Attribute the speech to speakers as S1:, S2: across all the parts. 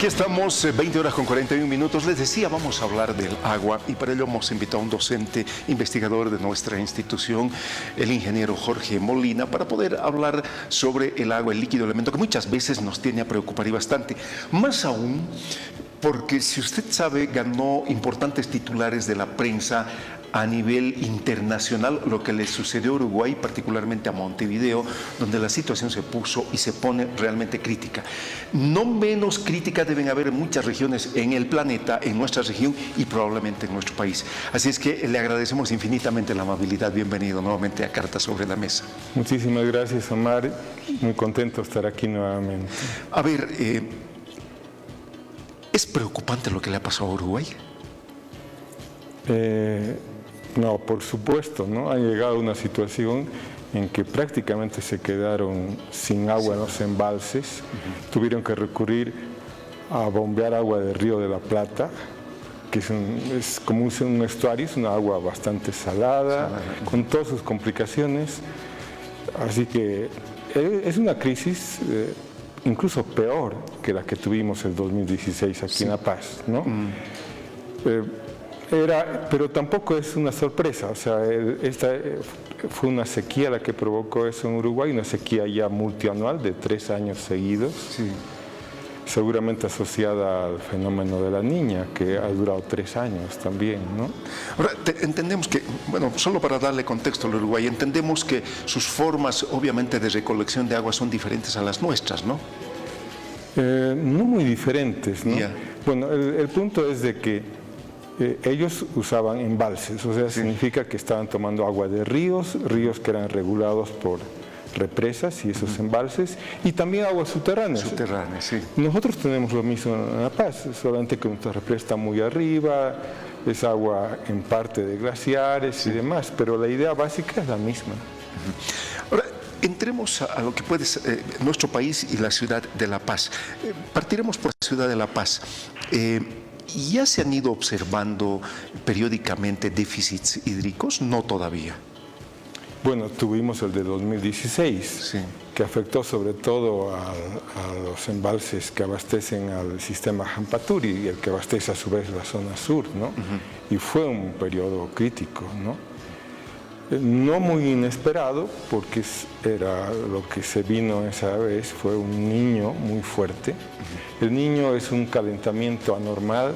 S1: Aquí estamos, 20 horas con 41 minutos. Les decía, vamos a hablar del agua y para ello hemos invitado a un docente investigador de nuestra institución, el ingeniero Jorge Molina, para poder hablar sobre el agua, el líquido elemento que muchas veces nos tiene a preocupar y bastante. Más aún, porque si usted sabe, ganó importantes titulares de la prensa a nivel internacional, lo que le sucedió a Uruguay, particularmente a Montevideo, donde la situación se puso y se pone realmente crítica. No menos crítica deben haber en muchas regiones en el planeta, en nuestra región y probablemente en nuestro país. Así es que le agradecemos infinitamente la amabilidad. Bienvenido nuevamente a Cartas sobre la Mesa.
S2: Muchísimas gracias, Omar. Muy contento de estar aquí nuevamente.
S1: A ver, ¿es preocupante lo que le ha pasado a Uruguay?
S2: No, por supuesto, ¿no? Ha llegado una situación en que prácticamente se quedaron sin agua en los embalses. Tuvieron que recurrir a bombear agua del Río de la Plata, que es como un estuario, es una agua bastante salada, con todas sus complicaciones. Así que es una crisis incluso peor que la que tuvimos el 2016 aquí en La Paz, ¿no? Pero tampoco es una sorpresa, o sea, esta fue una sequía la que provocó eso en Uruguay, una sequía ya multianual de 3 años seguidos, seguramente asociada al fenómeno de la Niña, que ha durado 3 años también, ¿no?
S1: Ahora, entendemos que, bueno, solo para darle contexto al Uruguay, entendemos que sus formas, obviamente, de recolección de agua son diferentes a las nuestras, ¿no?
S2: No muy diferentes, ¿no?
S1: Yeah.
S2: Bueno, el punto es de que ellos usaban embalses, o sea, significa que estaban tomando agua de ríos que eran regulados por represas y esos embalses, y también aguas subterráneas.
S1: Subterráneas, sí.
S2: Nosotros tenemos lo mismo en La Paz, solamente que nuestra represa está muy arriba, es agua en parte de glaciares y demás, pero la idea básica es la misma.
S1: Ahora, entremos a lo que puede ser nuestro país y la ciudad de La Paz. Partiremos por la ciudad de La Paz. ¿Ya se han ido observando periódicamente déficits hídricos? No todavía.
S2: Bueno, tuvimos el de 2016, que afectó sobre todo a los embalses que abastecen al sistema Jampaturi y el que abastece a su vez la zona sur, ¿no? Y fue un periodo crítico, ¿no? No muy inesperado, porque era lo que se vino esa vez, fue un niño muy fuerte. El niño es un calentamiento anormal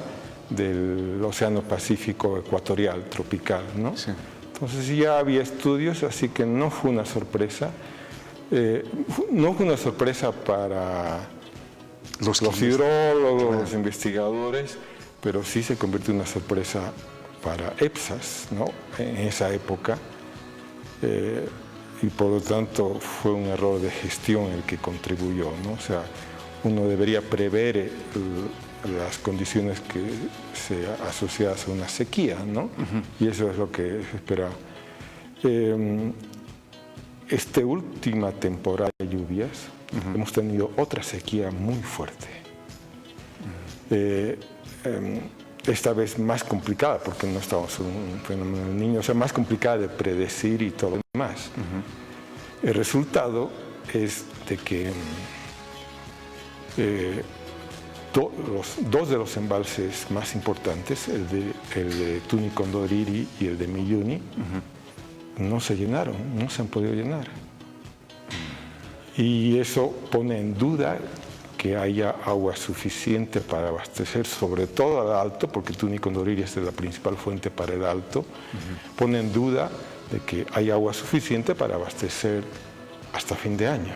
S2: del Océano Pacífico ecuatorial, tropical, ¿no? Sí. Entonces ya había estudios, así que no fue una sorpresa. No fue una sorpresa para los hidrólogos, los investigadores, pero sí se convirtió en una sorpresa para EPSAS, ¿no? En esa época. Y por lo tanto fue un error de gestión el que contribuyó, ¿no? O sea, uno debería prever las condiciones que se asociadas a una sequía, ¿no? Y eso es lo que se esperaba. Esta última temporada de lluvias hemos tenido otra sequía muy fuerte. Esta vez más complicada, porque no estamos en un fenómeno del Niño, o sea, más complicada de predecir y todo lo demás. El resultado es de que dos de los embalses más importantes, el de Tunicondariri y el de Miyuni, no se llenaron, no se han podido llenar. Y eso pone en duda que haya agua suficiente para abastecer, sobre todo al Alto, porque Tunicondariri es la principal fuente para el Alto, pone en duda de que haya agua suficiente para abastecer hasta fin de año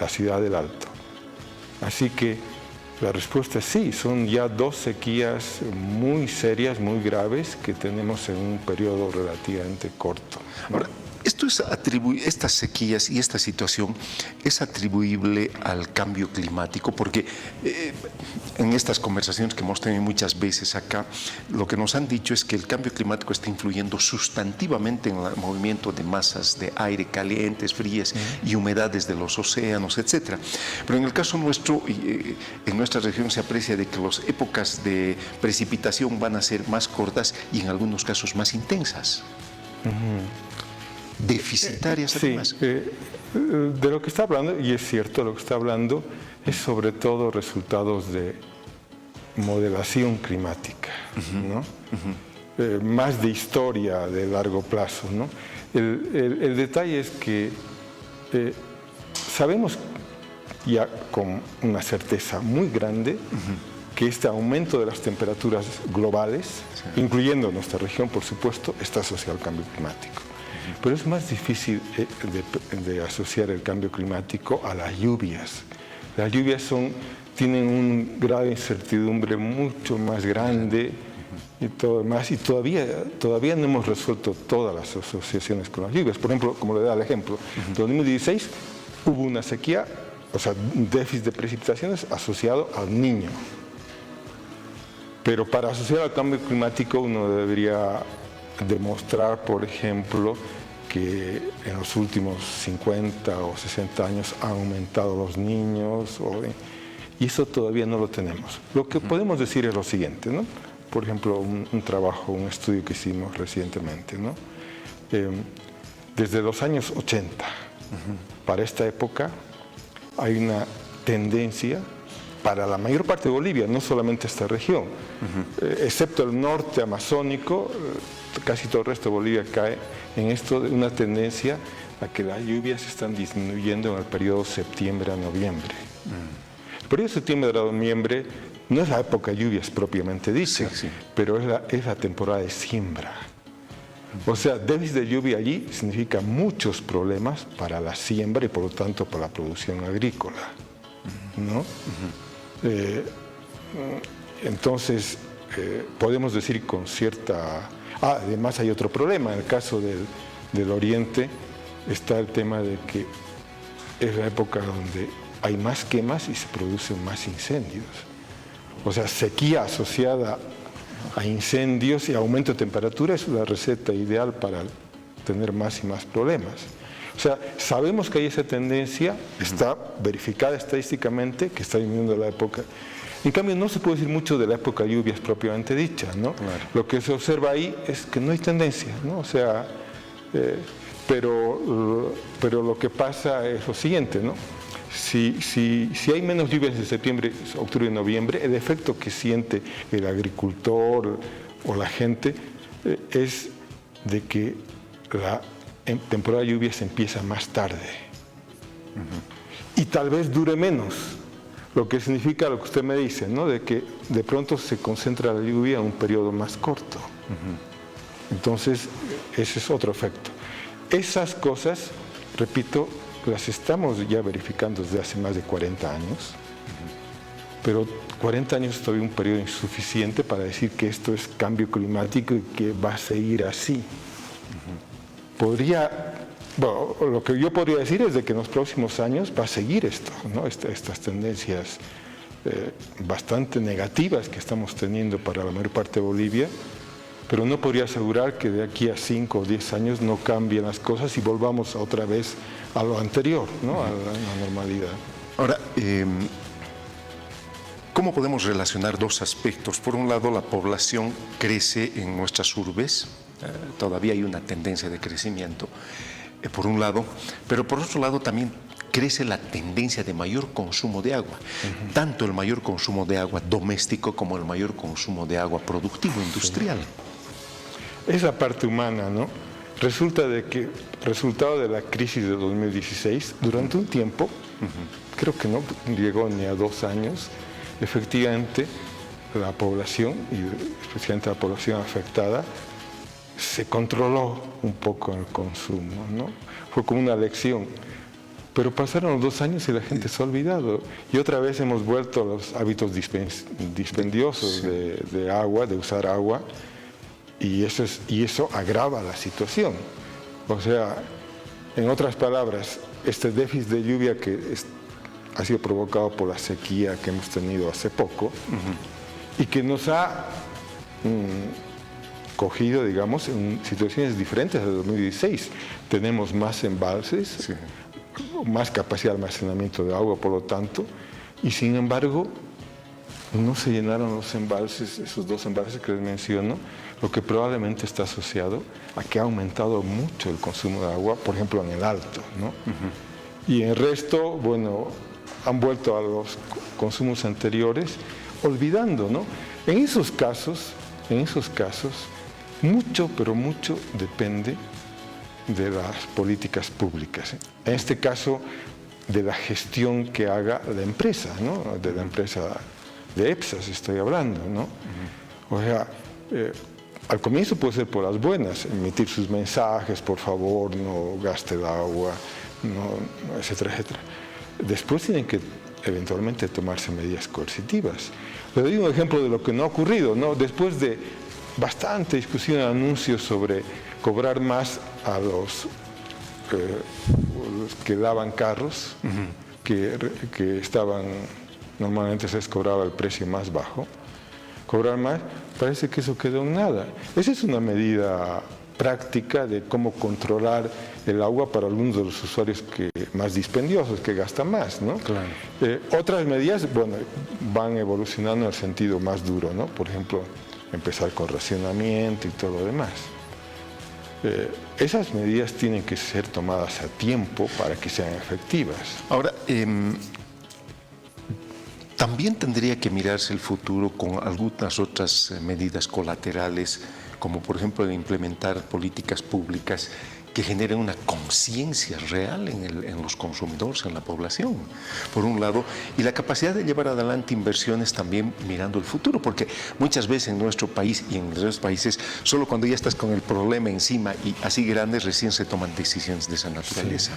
S2: la ciudad del Alto. Así que la respuesta es sí, son ya 2 sequías muy serias, muy graves que tenemos en un periodo relativamente corto, ¿no?
S1: Ahora, estas sequías y esta situación es atribuible al cambio climático, porque en estas conversaciones que hemos tenido muchas veces acá, lo que nos han dicho es que el cambio climático está influyendo sustantivamente en el movimiento de masas de aire calientes, frías y humedades de los océanos, etc. Pero en el caso nuestro, en nuestra región se aprecia de que las épocas de precipitación van a ser más cortas y en algunos casos más intensas. Deficitarias además.
S2: De lo que está hablando, y es cierto, lo que está hablando es sobre todo resultados de modelación climática, ¿no? Más de historia de largo plazo, ¿no? El detalle es que sabemos ya con una certeza muy grande que este aumento de las temperaturas globales, incluyendo nuestra región, por supuesto, está asociado al cambio climático. Pero es más difícil de asociar el cambio climático a las lluvias. Las lluvias tienen un grado de incertidumbre mucho más grande y todo demás, y todavía no hemos resuelto todas las asociaciones con las lluvias. Por ejemplo, como le da el ejemplo, en 2016 hubo una sequía, o sea, un déficit de precipitaciones asociado al Niño. Pero para asociar al cambio climático uno debería demostrar, por ejemplo, que en los últimos 50 o 60 años han aumentado los niños, y eso todavía no lo tenemos. Lo que podemos decir es lo siguiente, ¿no? Por ejemplo, un estudio que hicimos recientemente, ¿no? Desde los años 80 para esta época hay una tendencia para la mayor parte de Bolivia, no solamente esta región, excepto el norte amazónico, casi todo el resto de Bolivia cae en esto de una tendencia a que las lluvias están disminuyendo en el periodo septiembre a noviembre. El periodo de septiembre a noviembre no es la época de lluvias propiamente dicha, pero es la temporada de siembra. O sea, déficit de lluvia allí significa muchos problemas para la siembra y por lo tanto para la producción agrícola, ¿no? Entonces, podemos decir con cierta... además hay otro problema. En el caso del Oriente está el tema de que es la época donde hay más quemas y se producen más incendios. O sea, sequía asociada a incendios y aumento de temperatura es la receta ideal para tener más y más problemas. O sea, sabemos que hay esa tendencia, está verificada estadísticamente, que está disminuyendo la época. En cambio, no se puede decir mucho de la época de lluvias propiamente dicha, ¿no? Claro. Lo que se observa ahí es que no hay tendencia, ¿no? O sea, pero lo que pasa es lo siguiente, ¿no? Si hay menos lluvias de septiembre, octubre y noviembre, el efecto que siente el agricultor o la gente es de que la temporada de lluvias empieza más tarde y tal vez dure menos, lo que significa lo que usted me dice, ¿no? De que de pronto se concentra la lluvia en un periodo más corto. Entonces, ese es otro efecto. Esas cosas, repito, las estamos ya verificando desde hace más de 40 años, pero 40 años es todavía un periodo insuficiente para decir que esto es cambio climático y que va a seguir así. Bueno, lo que yo podría decir es de que en los próximos años va a seguir esto, ¿no? Estas tendencias bastante negativas que estamos teniendo para la mayor parte de Bolivia, pero no podría asegurar que de aquí a 5 o 10 años no cambien las cosas y volvamos otra vez a lo anterior, ¿no? A la normalidad.
S1: Ahora, ¿cómo podemos relacionar dos aspectos? Por un lado, la población crece en nuestras urbes, todavía hay una tendencia de crecimiento, por un lado, pero por otro lado también crece la tendencia de mayor consumo de agua, tanto el mayor consumo de agua doméstico como el mayor consumo de agua productivo, industrial.
S2: Es la parte humana, ¿no? Resulta de que, resultado de la crisis de 2016, durante un tiempo, creo que no llegó ni a 2 años, efectivamente la población, y especialmente la población afectada, se controló un poco el consumo, ¿no? Fue como una lección. Pero pasaron los 2 años y la gente se ha olvidado. Y otra vez hemos vuelto a los hábitos dispendiosos de agua, de usar agua, y eso agrava la situación. O sea, en otras palabras, este déficit de lluvia que ha sido provocado por la sequía que hemos tenido hace poco y que nos ha cogido, digamos, en situaciones diferentes de 2016. Tenemos más embalses, más capacidad de almacenamiento de agua, por lo tanto, y sin embargo no se llenaron los embalses, esos 2 embalses que les menciono, lo que probablemente está asociado a que ha aumentado mucho el consumo de agua, por ejemplo en el Alto, ¿no? Y en el resto, bueno, han vuelto a los consumos anteriores olvidando, ¿no? En esos casos, mucho, pero mucho depende de las políticas públicas. En este caso, de la gestión que haga la empresa, ¿no? De la empresa de EPSAS estoy hablando, ¿no? O sea, al comienzo puede ser por las buenas, emitir sus mensajes, por favor, no gaste el agua, no, etcétera, etcétera. Después tienen que eventualmente tomarse medidas coercitivas. Le doy un ejemplo de lo que no ha ocurrido, ¿no? Después de bastante discusión, anuncios sobre cobrar más a los que daban carros, que estaban, normalmente se les cobraba el precio más bajo, cobrar más, parece que eso quedó en nada. Esa es una medida práctica de cómo controlar el agua para algunos de los usuarios más dispendiosos, que gastan más, ¿no?
S1: Claro.
S2: Otras medidas, bueno, van evolucionando en el sentido más duro, ¿no? Por ejemplo, empezar con racionamiento y todo lo demás. Esas medidas tienen que ser tomadas a tiempo para que sean efectivas.
S1: Ahora, también tendría que mirarse el futuro con algunas otras medidas colaterales, como por ejemplo de implementar políticas públicas que generen una conciencia real en los consumidores, en la población, por un lado, y la capacidad de llevar adelante inversiones también mirando el futuro, porque muchas veces en nuestro país y en otros países, solo cuando ya estás con el problema encima y así grandes, recién se toman decisiones de esa naturaleza.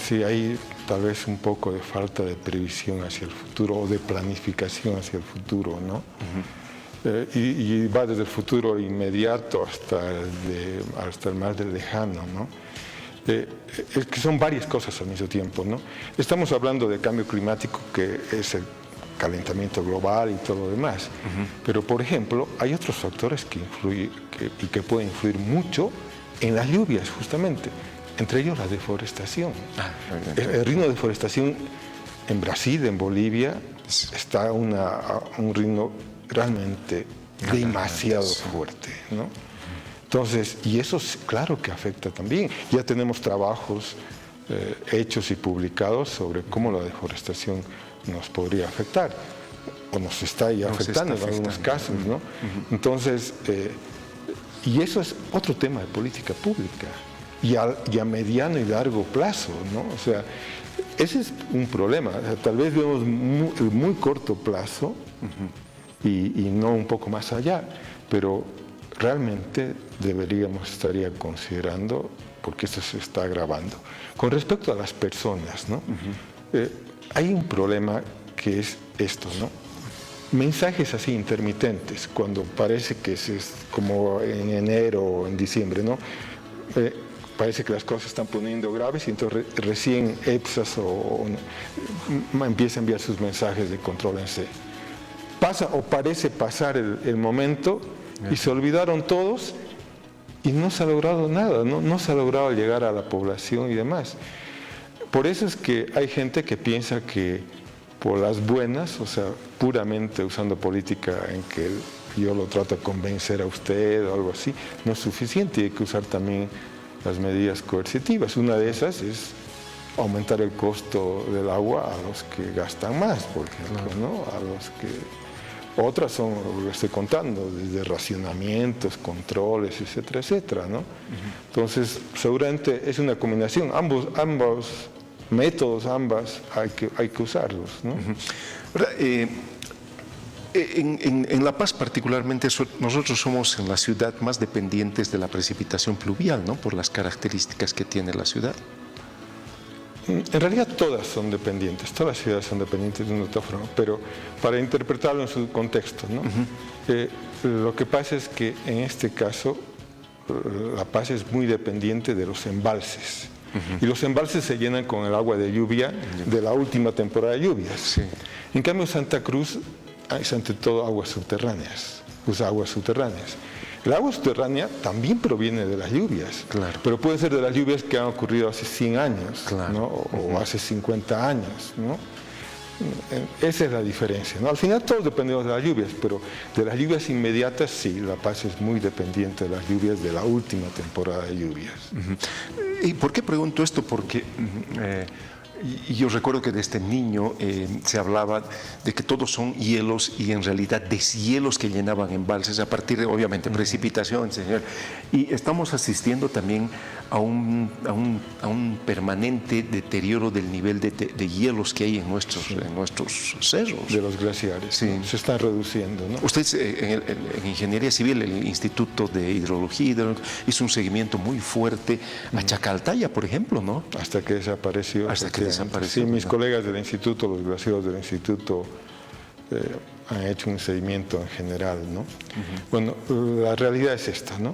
S2: Sí, hay tal vez un poco de falta de previsión hacia el futuro o de planificación hacia el futuro, ¿no? Y va desde el futuro inmediato hasta el más lejano, ¿no? Es que son varias cosas al mismo tiempo, ¿no? Estamos hablando de cambio climático, que es el calentamiento global y todo lo demás, pero por ejemplo hay otros factores que influyen y que pueden influir mucho en las lluvias, justamente, entre ellos la deforestación. El ritmo de deforestación en Brasil, en Bolivia, está a un ritmo realmente demasiado fuerte, ¿no? Entonces, y eso claro que afecta también. Ya tenemos trabajos hechos y publicados sobre cómo la deforestación nos podría afectar, o nos está ya afectando en algunos casos, ¿no? Entonces, y eso es otro tema de política pública, y a mediano y largo plazo, ¿no? O sea, ese es un problema. O sea, tal vez vemos muy corto plazo, y no un poco más allá, pero realmente estaría considerando, porque esto se está agravando. Con respecto a las personas, ¿no? Hay un problema que es esto, ¿no? Mensajes así intermitentes, cuando parece que es como en enero o en diciembre, ¿no? Parece que las cosas se están poniendo graves y entonces recién EPSAS empieza a enviar sus mensajes de contrólense. Pasa o parece pasar el momento y se olvidaron todos y no se ha logrado nada, no se ha logrado llegar a la población y demás. Por eso es que hay gente que piensa que por las buenas, o sea, puramente usando política en que yo lo trato de convencer a usted o algo así, no es suficiente, hay que usar también las medidas coercitivas. Una de esas es aumentar el costo del agua a los que gastan más, por ejemplo, ¿no? A los que... Otras son lo que estoy contando, desde racionamientos, controles, etcétera, etcétera, ¿no? Entonces, seguramente es una combinación. Ambos métodos, hay que usarlos, ¿no?
S1: Ahora, en La Paz particularmente, nosotros somos en la ciudad más dependientes de la precipitación pluvial, ¿no? Por las características que tiene la ciudad.
S2: En realidad todas son dependientes, todas las ciudades son dependientes de una otra forma, pero para interpretarlo en su contexto, ¿no? Lo que pasa es que en este caso La Paz es muy dependiente de los embalses, y los embalses se llenan con el agua de lluvia de la última temporada de lluvias.
S1: Sí.
S2: En cambio Santa Cruz es ante todo aguas subterráneas, usa aguas subterráneas. El agua subterránea también proviene de las lluvias, claro, pero puede ser de las lluvias que han ocurrido hace 100 años, claro, ¿no? O hace 50 años, ¿no? Esa es la diferencia, ¿no? Al final todos dependemos de las lluvias, pero de las lluvias inmediatas sí, La Paz es muy dependiente de las lluvias de la última temporada de lluvias.
S1: ¿Y por qué pregunto esto? Porque Y yo recuerdo que desde niño se hablaba de que todos son hielos y en realidad deshielos que llenaban embalses a partir de, obviamente, precipitación, señor. Y estamos asistiendo también a un permanente deterioro del nivel de hielos que hay en nuestros cerros.
S2: De los glaciares.
S1: Sí.
S2: Se están reduciendo, ¿no?
S1: Usted en Ingeniería Civil, el Instituto de Hidrología, hizo un seguimiento muy fuerte a Chacaltaya, por ejemplo, ¿no?
S2: Hasta que desapareció.
S1: Hasta que desapareció.
S2: Sí, mis colegas del instituto, los glaciólogos del instituto, han hecho un seguimiento en general, ¿no? Bueno, la realidad es esta, ¿no?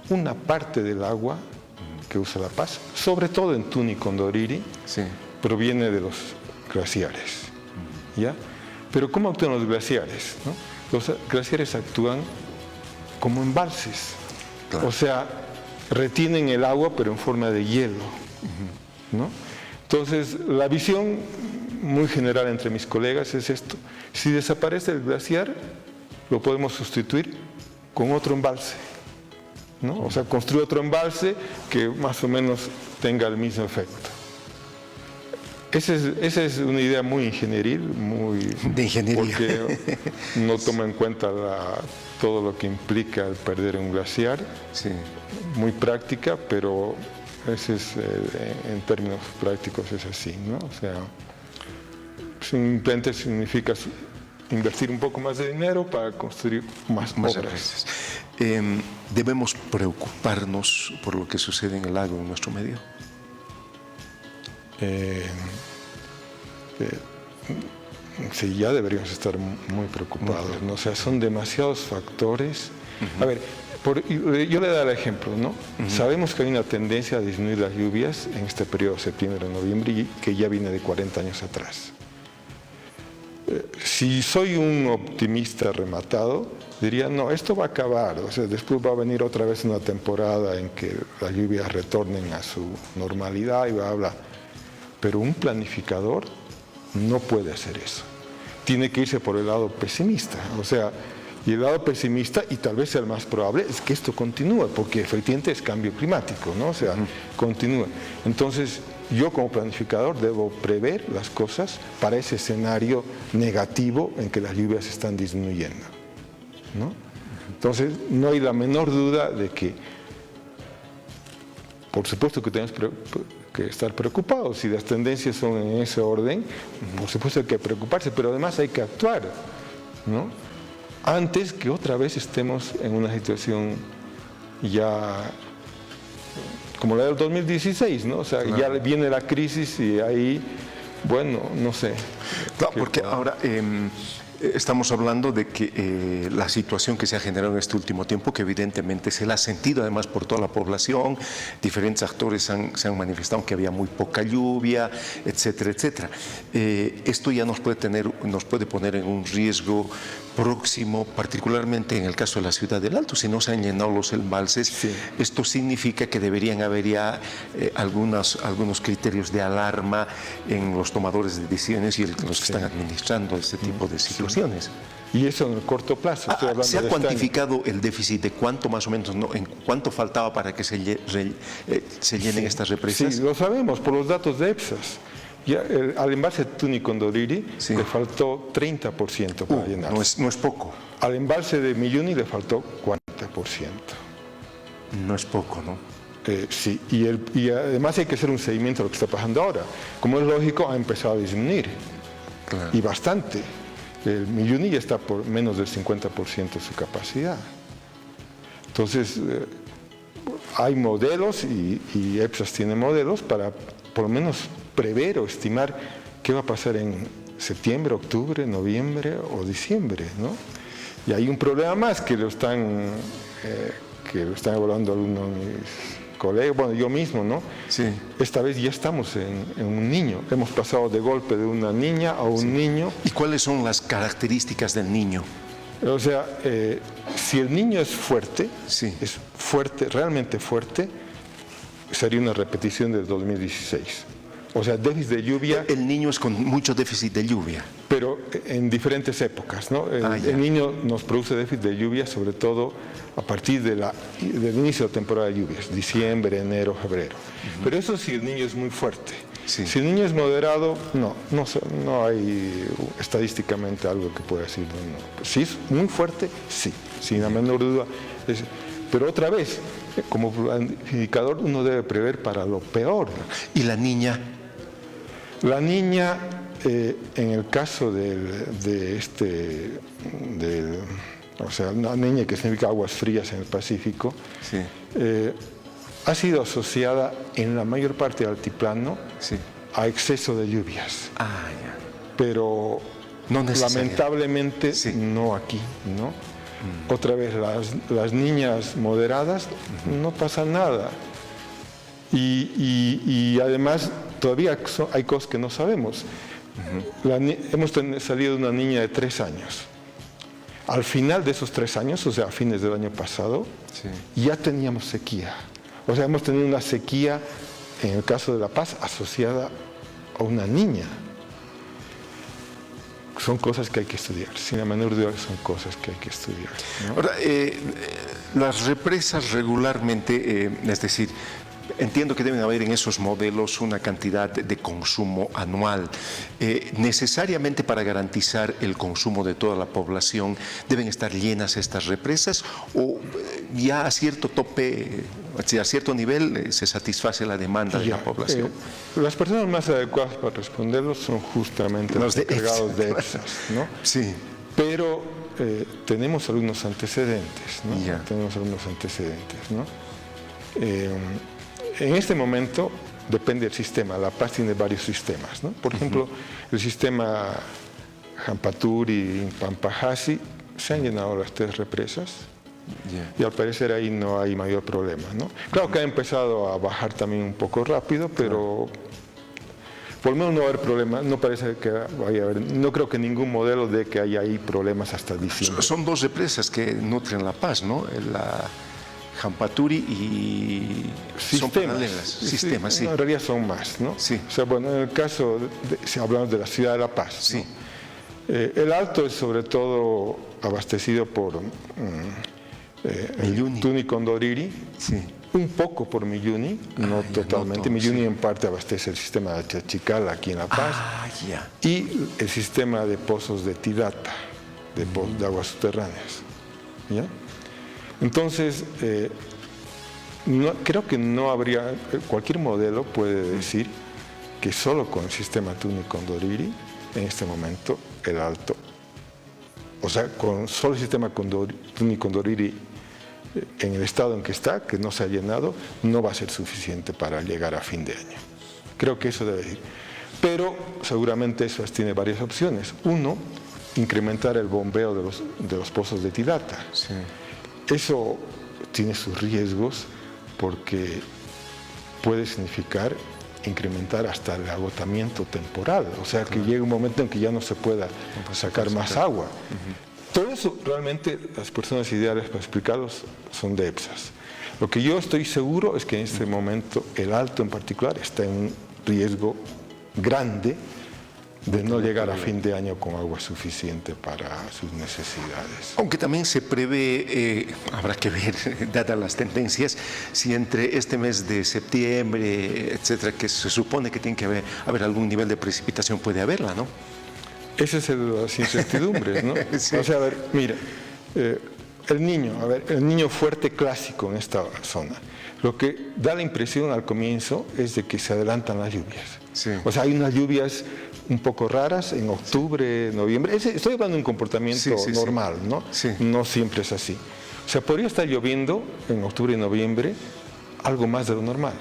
S2: Una parte del agua que usa La Paz, sobre todo en Tuni y Condoriri,
S1: sí,
S2: proviene de los glaciares, ¿ya? Pero ¿cómo actúan los glaciares, no? Los glaciares actúan como embalses, claro. O sea, retienen el agua pero en forma de hielo, ¿no? Entonces, la visión muy general entre mis colegas es esto: si desaparece el glaciar, lo podemos sustituir con otro embalse, ¿no? O sea, construir otro embalse que más o menos tenga el mismo efecto. Esa es una idea muy ingenieril, muy
S1: de ingeniería,
S2: porque no toma en cuenta todo lo que implica el perder un glaciar, sí, muy práctica, pero ese es, en términos prácticos es así, ¿no? O sea, simplemente significa invertir un poco más de dinero para construir más obras.
S1: ¿Debemos preocuparnos por lo que sucede en el lago, en nuestro medio?
S2: Sí, ya deberíamos estar muy preocupados, ¿no? O sea, son demasiados factores. A ver, yo le daré el ejemplo, ¿no? Sabemos que hay una tendencia a disminuir las lluvias en este periodo de septiembre-noviembre y que ya viene de 40 años atrás. Si soy un optimista rematado, diría, no, esto va a acabar, o sea, después va a venir otra vez una temporada en que las lluvias retornen a su normalidad y bla, bla. Pero un planificador no puede hacer eso. Tiene que irse por el lado pesimista, o sea, y el lado pesimista, y tal vez sea el más probable, es que esto continúe, porque efectivamente es cambio climático, ¿no? O sea, continúa. Entonces, yo como planificador debo prever las cosas para ese escenario negativo en que las lluvias están disminuyendo, ¿no? Entonces, no hay la menor duda de que, por supuesto que tenemos que estar preocupados. Si las tendencias son en ese orden, por supuesto hay que preocuparse, pero además hay que actuar, ¿no? Antes que otra vez estemos en una situación ya como la del 2016, ¿no? O sea, claro, ya viene la crisis y ahí, bueno, no sé.
S1: Claro, porque ahora estamos hablando de que la situación que se ha generado en este último tiempo, que evidentemente se la ha sentido además por toda la población, diferentes actores se han manifestado que había muy poca lluvia, etcétera, etcétera. Esto ya nos puede poner en un riesgo próximo, particularmente en el caso de la ciudad del Alto. Si no se han llenado los embalses, sí, esto significa que deberían haber ya algunos criterios de alarma en los tomadores de decisiones y los que están administrando este tipo de situaciones.
S2: Y eso en el corto plazo.
S1: ¿Se ha cuantificado el déficit de cuánto más o menos, ¿no? en cuánto faltaba para que se llenen estas represas?
S2: Sí, lo sabemos por los datos de EPSAS. Ya, al embalse Tuni Condoriri le faltó 30% para llenarse.
S1: No es poco.
S2: Al embalse de Milluni le faltó 40%.
S1: No es poco, ¿no?
S2: Sí, y además hay que hacer un seguimiento de lo que está pasando ahora. Como es lógico, ha empezado a disminuir. Claro. Y bastante. El Milluni ya está por menos del 50% de su capacidad. Entonces, hay modelos y EPSAS tiene modelos para por lo menos prever o estimar qué va a pasar en septiembre, octubre, noviembre o diciembre, ¿no? Y hay un problema más que lo están evaluando algunos de mis colegas, bueno, yo mismo, ¿no? Sí. Esta vez ya estamos en un niño. Hemos pasado de golpe de una niña a un niño.
S1: ¿Y cuáles son las características del niño?
S2: O sea, si el niño es fuerte,
S1: es
S2: fuerte, realmente fuerte, sería una repetición del 2016. O sea, déficit de lluvia.
S1: El niño es con mucho déficit de lluvia.
S2: Pero en diferentes épocas, ¿no? El niño nos produce déficit de lluvia, sobre todo a partir del inicio de la temporada de lluvias, diciembre, enero, febrero. Pero eso sí, el niño es muy fuerte.
S1: Sí.
S2: Si el niño es moderado, no hay estadísticamente algo que pueda decir. No. Si es muy fuerte, sí, sin la menor duda. Pero otra vez, como indicador, uno debe prever para lo peor.
S1: ¿Y la niña?
S2: La niña, en el caso o sea, una niña que significa aguas frías en el Pacífico,
S1: Sí.
S2: Ha sido asociada en la mayor parte del altiplano
S1: Sí.
S2: a exceso de lluvias.
S1: Ah, ya.
S2: Pero
S1: No
S2: lamentablemente
S1: sí.
S2: no aquí, ¿no? Otra vez, las niñas moderadas no pasa nada. Y además todavía hay cosas que no sabemos. Hemos salido de una niña de 3 años. Al final de esos 3 años, o sea, a fines del año pasado,
S1: sí.
S2: ya teníamos sequía. O sea, hemos tenido una sequía, en el caso de La Paz, asociada a una niña. Son cosas que hay que estudiar, sin la menor duda son cosas que hay que estudiar, ¿no?
S1: Ahora, las represas regularmente, es decir, entiendo que deben haber en esos modelos una cantidad de consumo anual. ¿Necesariamente para garantizar el consumo de toda la población deben estar llenas estas represas o ya a cierto tope, a cierto nivel se satisface la demanda de la población?
S2: Las personas más adecuadas para responderlo son justamente los encargados de EPSAS, ¿no?
S1: Sí.
S2: Pero tenemos algunos antecedentes, ¿no?
S1: Ya.
S2: Tenemos algunos antecedentes, ¿no? En este momento depende del sistema. La Paz tiene varios sistemas, ¿no? Por ejemplo, el sistema Hampaturi y Pampajasi se han llenado las 3 represas y al parecer ahí no hay mayor problema, ¿no? Claro que ha empezado a bajar también un poco rápido, pero por lo menos no va a haber problemas. No parece que vaya a haber, no creo que ningún modelo de que haya ahí problemas hasta diciembre.
S1: Son 2 represas que nutren La Paz, ¿no? La Hampaturi y son paralelas. Sistemas, sí.
S2: No, en realidad son más, ¿no?
S1: Sí.
S2: O sea, bueno, en el caso, si hablamos de la ciudad de La Paz,
S1: Sí.
S2: ¿no? El Alto es sobre todo abastecido por
S1: Milluni.
S2: Tuni Condoriri,
S1: Sí.
S2: un poco por Milluni, no
S1: ya,
S2: totalmente.
S1: no todo,
S2: Milluni
S1: sí.
S2: en parte abastece el sistema de Chachical aquí en La Paz
S1: Ya.
S2: y el sistema de pozos de Tidata, de aguas subterráneas, ¿ya? Entonces, creo que no habría, cualquier modelo puede decir que solo con el sistema Tuni Condoriri, en este momento, el Alto, o sea, con solo el sistema Tuni Condoriri en el estado en que está, que no se ha llenado, no va a ser suficiente para llegar a fin de año. Creo que eso debe ir. Pero seguramente eso tiene varias opciones. Uno, incrementar el bombeo de los pozos de Tidata.
S1: Sí.
S2: Eso tiene sus riesgos porque puede significar incrementar hasta el agotamiento temporal, o sea que llega un momento en que ya no se pueda sacar más agua. Todo eso realmente las personas ideales para explicarlos son de EPSAS. Lo que yo estoy seguro es que en este momento el Alto en particular está en un riesgo grande de no llegar a fin de año con agua suficiente para sus necesidades.
S1: Aunque también se prevé, habrá que ver, dadas las tendencias, si entre este mes de septiembre, etcétera, que se supone que tiene que haber algún nivel de precipitación, puede haberla, ¿no?
S2: Esa es las incertidumbres, ¿no?
S1: Sí.
S2: O sea, a ver, mira, el niño fuerte clásico en esta zona, lo que da la impresión al comienzo es de que se adelantan las lluvias.
S1: Sí.
S2: O sea, hay unas lluvias un poco raras en octubre, noviembre. Estoy hablando de un comportamiento normal, ¿no?
S1: Sí.
S2: No siempre es así. O sea, podría estar lloviendo en octubre y noviembre algo más de lo normal.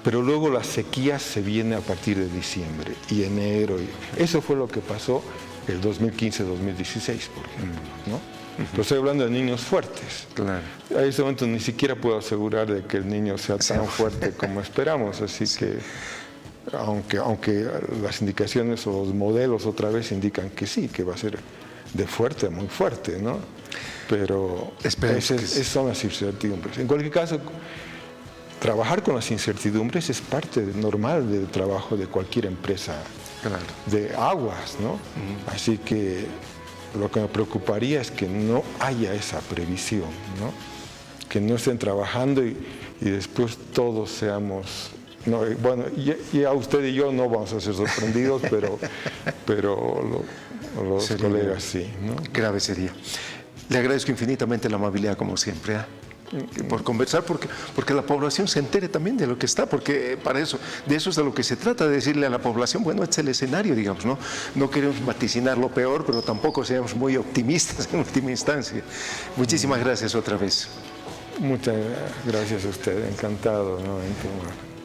S2: Pero luego la sequía se viene a partir de diciembre y enero. Eso fue lo que pasó el 2015-2016, por ejemplo, ¿no? Pero estoy hablando de niños fuertes.
S1: Claro.
S2: A este momento ni siquiera puedo asegurar de que el niño sea tan fuerte como esperamos, así que aunque las indicaciones o los modelos otra vez indican que sí, que va a ser de fuerte a muy fuerte, ¿no? Pero esas son las incertidumbres. En cualquier caso, trabajar con las incertidumbres es parte normal del trabajo de cualquier empresa de aguas, ¿no? Así que lo que me preocuparía es que no haya esa previsión, ¿no? Que no estén trabajando y después todos seamos No, bueno, ya usted y yo no vamos a ser sorprendidos, pero los colegas sí, ¿no?
S1: Grave sería. Le agradezco infinitamente la amabilidad, como siempre, por conversar, porque la población se entere también de lo que está, porque para eso, de eso es de lo que se trata, de decirle a la población, bueno, este es el escenario, digamos, ¿no? No queremos vaticinar lo peor, pero tampoco seamos muy optimistas en última instancia. Muchísimas gracias otra vez.
S2: Muchas gracias a usted, encantado, ¿no?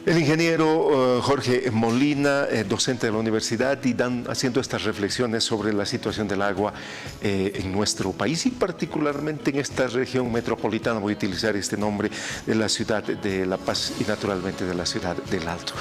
S1: El ingeniero Jorge Molina, docente de la universidad, y haciendo estas reflexiones sobre la situación del agua en nuestro país y particularmente en esta región metropolitana, voy a utilizar este nombre, de la ciudad de La Paz y naturalmente de la ciudad del Alto.